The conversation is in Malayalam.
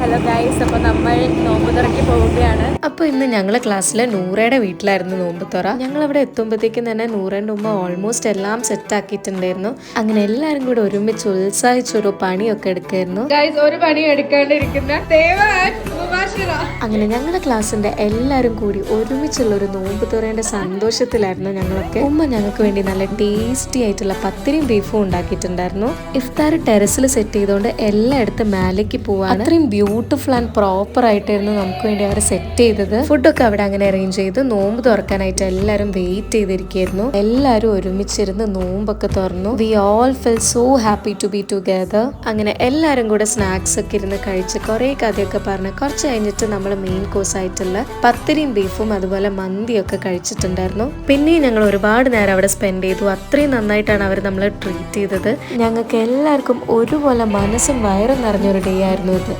ഹലോ ഗൈസ്, അപ്പോൾ നമ്മൾ നോമ്പ് തുറക്കി പോവുകയാണ്. അപ്പോൾ ഇന്ന് ഞങ്ങൾ ക്ലാസ്സിൽ നൂറയുടെ വീട്ടിലായിരുന്നു നോമ്പ് തുറ. ഞങ്ങൾ അവിടെ എത്തുമ്പോഴത്തേക്കും തന്നെ നൂറേൻ്റെ ഉമ്മ ഓൾമോസ്റ്റ് എല്ലാം സെറ്റ് ആക്കിയിട്ടുണ്ടായിരുന്നു. അങ്ങനെ എല്ലാവരും കൂടെ ഒരുമിച്ച് ഉത്സാഹിച്ചൊരു പണിയൊക്കെ എടുക്കായിരുന്നു. ഒരു പണി എടുക്കാണ്ടിരിക്കുന്ന അങ്ങനെ ഞങ്ങളുടെ ക്ലാസ്സിന്റെ എല്ലാവരും കൂടി ഒരുമിച്ചുള്ള ഒരു നോമ്പ് തുറേന്റെ സന്തോഷത്തിലായിരുന്നു ഞങ്ങളൊക്കെ. ഉമ്മ ഞങ്ങൾക്ക് വേണ്ടി നല്ല ടേസ്റ്റി ആയിട്ടുള്ള പത്തിരിയും ബീഫും ഉണ്ടാക്കിയിട്ടുണ്ടായിരുന്നു. ഇഫ്താർ ടെറസിൽ സെറ്റ് ചെയ്തുകൊണ്ട് എല്ലായിടത്തും മേലേക്ക് പോവാണ്. അത്രയും ബ്യൂട്ടിഫുൾ ആൻഡ് പ്രോപ്പർ ആയിട്ടായിരുന്നു നമുക്ക് വേണ്ടി അവർ സെറ്റ് ചെയ്തത്. ഫുഡൊക്കെ അവിടെ അങ്ങനെ അറേഞ്ച് ചെയ്ത് നോമ്പ് തുറക്കാനായിട്ട് എല്ലാവരും വെയിറ്റ് ചെയ്തിരിക്കുകയായിരുന്നു. എല്ലാവരും ഒരുമിച്ചിരുന്ന് നോമ്പൊക്കെ തുറന്നു. We all fell so happy to be together. അങ്ങനെ എല്ലാവരും കൂടെ സ്നാക്സ് ഒക്കെ ഇരുന്ന് കഴിച്ച് കുറെ കഥയൊക്കെ പറഞ്ഞ് കുറച്ച് കഴിഞ്ഞിട്ട് നമ്മൾ മെയിൻ കോഴ്സ് ആയിട്ടുള്ള പത്തിരിയും ബീഫും അതുപോലെ മന്തിയൊക്കെ കഴിച്ചിട്ടുണ്ടായിരുന്നു. പിന്നെയും ഞങ്ങൾ ഒരുപാട് നേരം അവിടെ സ്പെൻഡ് ചെയ്തു. അത്രയും നന്നായിട്ടാണ് അവർ നമ്മളെ ട്രീറ്റ് ചെയ്തത്. ഞങ്ങൾക്ക് എല്ലാവർക്കും ഒരുപോലെ മനസ്സും വയറും നിറഞ്ഞൊരു ഡേ ആയിരുന്നു ഇത്.